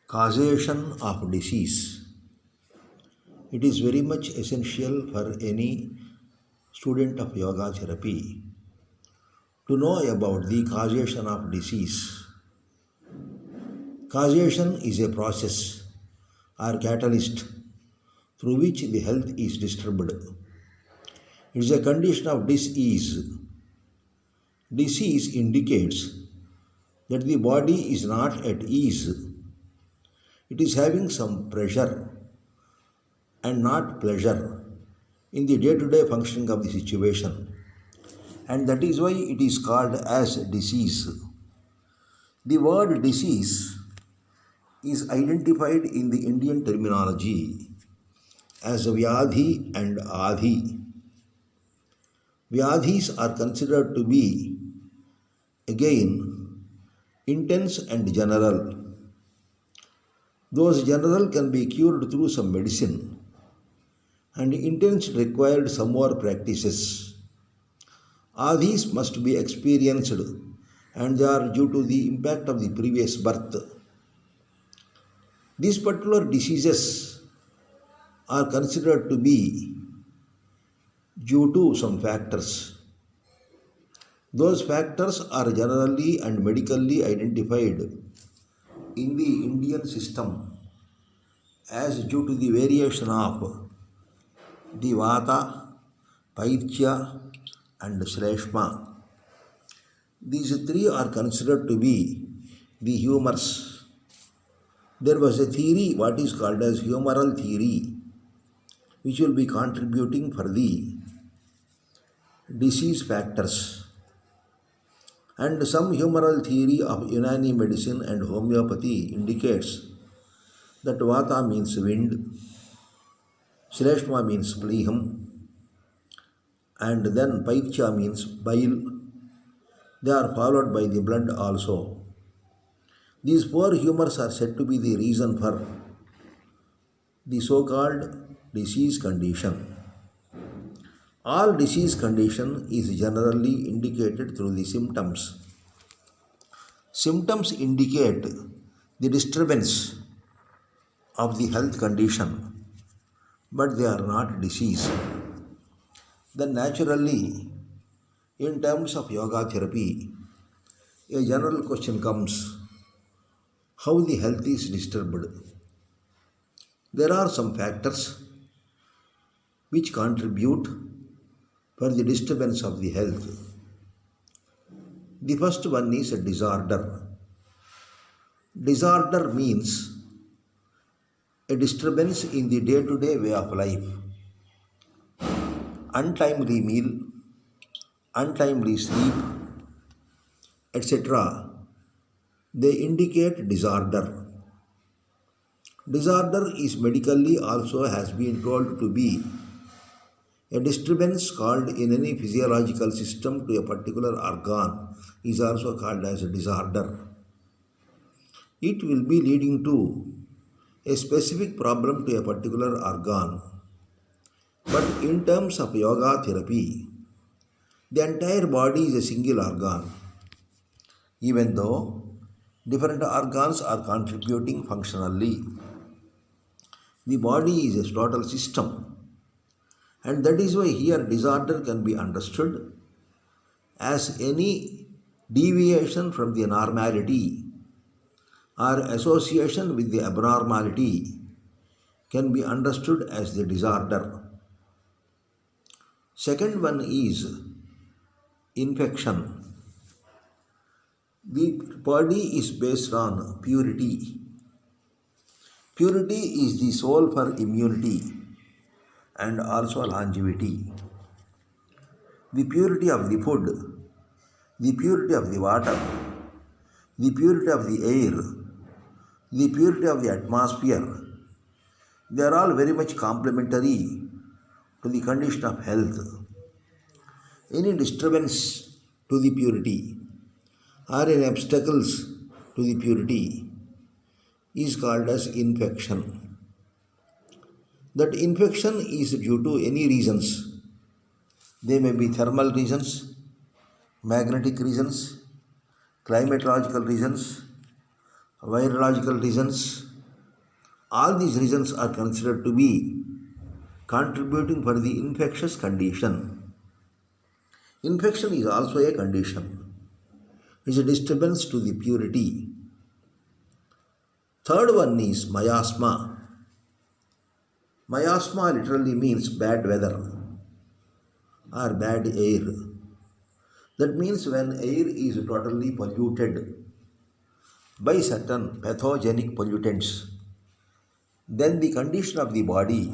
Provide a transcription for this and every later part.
Causation of disease. It is very much essential for any student of yoga therapy to know about the causation of disease. Causation is a process or catalyst through which the health is disturbed. It is a condition of disease. Disease indicates that the body is not at ease. It is having some pressure and not pleasure in the day-to-day functioning of the situation, and that is why it is called as disease. The word disease is identified in the Indian terminology as Vyadhi and Adhi. Vyadhis are considered to be again intense and general. Those general can be cured through some medicine, and intense required some more practices. Adhis must be experienced, and they are due to the impact of the previous birth. These particular diseases are considered to be due to some factors. Those factors are generally and medically identified in the Indian system as due to the variation of the Vata, Paitya and Shreshma. These three are considered to be the humors. There was a theory, what is called as humoral theory, which will be contributing for the disease factors. And some humoral theory of Unani medicine and homeopathy indicates that Vata means wind, Shreshma means plehum, and then Paitya means bile. They are followed by the blood also. These four humors are said to be the reason for the so-called disease condition. All disease condition is generally indicated through the symptoms. Symptoms indicate the disturbance of the health condition, but they are not disease. Then naturally, in terms of yoga therapy, a general question comes: how the health is disturbed? There are some factors which contribute for the disturbance of the health. The first one is a disorder. Disorder means a disturbance in the day-to-day way of life. Untimely meal, untimely sleep, etc. They indicate disorder. Disorder is medically also has been told to be a disturbance called in any physiological system to a particular organ is also called as a disorder. It will be leading to a specific problem to a particular organ. But in terms of yoga therapy, the entire body is a single organ. Even though different organs are contributing functionally, the body is a total system. And that is why here disorder can be understood as any deviation from the normality or association with the abnormality can be understood as the disorder. Second one is infection. The body is based on purity. Purity is the soul for immunity and also longevity. The purity of the food, the purity of the water, the purity of the air, the purity of the atmosphere, they are all very much complementary to the condition of health. Any disturbance to the purity or any obstacles to the purity is called as infection. That infection is due to any reasons. They may be thermal reasons, magnetic reasons, climatological reasons, virological reasons, All these reasons are considered to be contributing for the infectious condition. Infection is also a condition. It is a disturbance to the purity. Third one is miasma. Miasma literally means bad weather or bad air. That means when air is totally polluted by certain pathogenic pollutants, then the condition of the body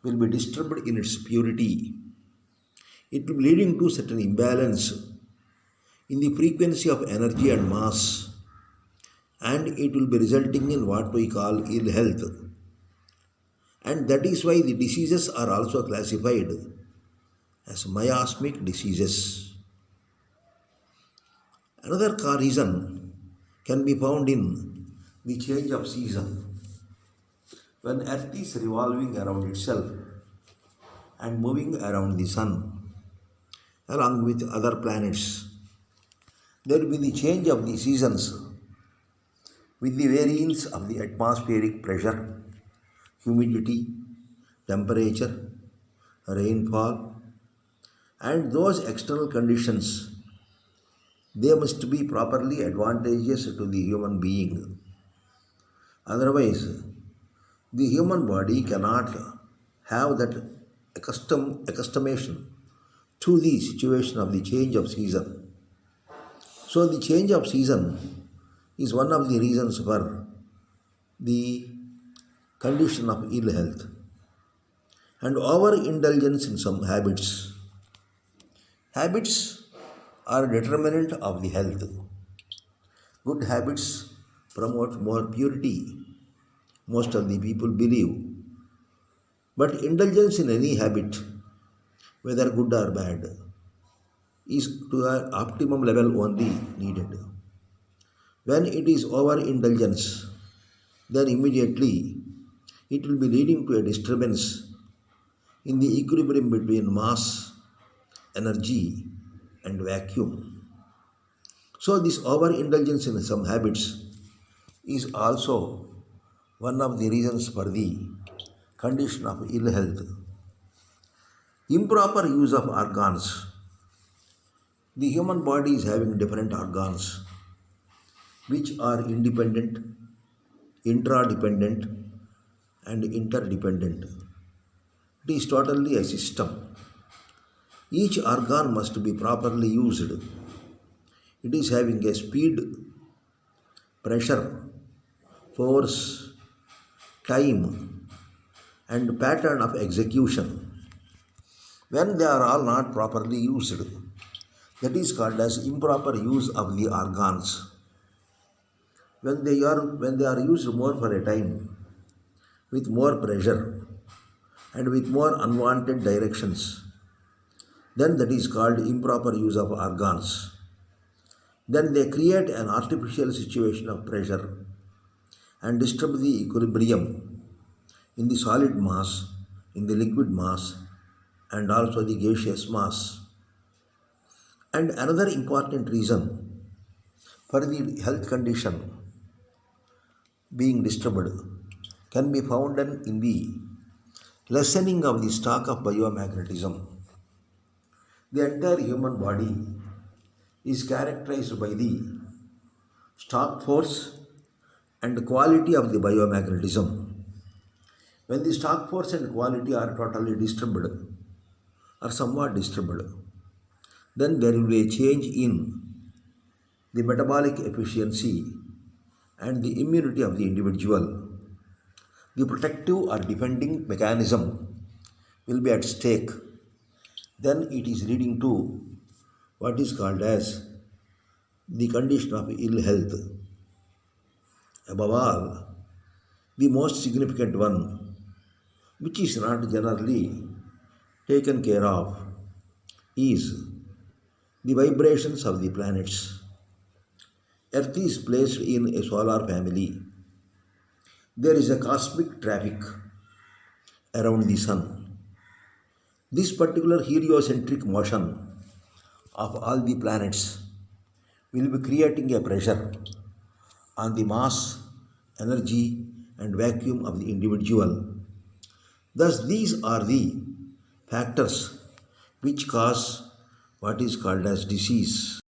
will be disturbed in its purity. It will be leading to certain imbalance in the frequency of energy and mass, and it will be resulting in what we call ill health. And that is why the diseases are also classified as miasmic diseases. Another reason can be found in the change of season. When Earth is revolving around itself and moving around the Sun along with other planets, there will be the change of the seasons with the variance of the atmospheric pressure, humidity, temperature, rainfall, and those external conditions. They must be properly advantageous to the human being. Otherwise, the human body cannot have that accustomation to the situation of the change of season. So the change of season is one of the reasons for the condition of ill health. And overindulgence in some habits. Habits are a determinant of the health. Good habits promote more purity, most of the people believe. But indulgence in any habit, whether good or bad, is to an optimum level only needed. When it is overindulgence, then immediately it will be leading to a disturbance in the equilibrium between mass, energy, and vacuum. So this overindulgence in some habits is also one of the reasons for the condition of ill health. Improper use of organs. The human body is having different organs which are independent, intradependent, and interdependent. It is totally a system. Each organ must be properly used. It is having a speed, pressure, force, time, and pattern of execution. When they are all not properly used, that is called as improper use of the organs. When they are used more for a time, with more pressure and with more unwanted directions, then that is called improper use of organs. Then they create an artificial situation of pressure and disturb the equilibrium in the solid mass, in the liquid mass, and also the gaseous mass. And another important reason for the health condition being disturbed can be found in the lessening of the stock of biomagnetism. The entire human body is characterized by the stock force and quality of the biomagnetism. When the stock force and quality are totally disturbed or somewhat disturbed, then there will be a change in the metabolic efficiency and the immunity of the individual. The protective or defending mechanism will be at stake. Then it is leading to what is called as the condition of ill health. Above all, the most significant one, which is not generally taken care of, is the vibrations of the planets. Earth is placed in a solar family. There is a cosmic traffic around the Sun. This particular heliocentric motion of all the planets will be creating a pressure on the mass, energy, and vacuum of the individual. Thus, these are the factors which cause what is called as disease.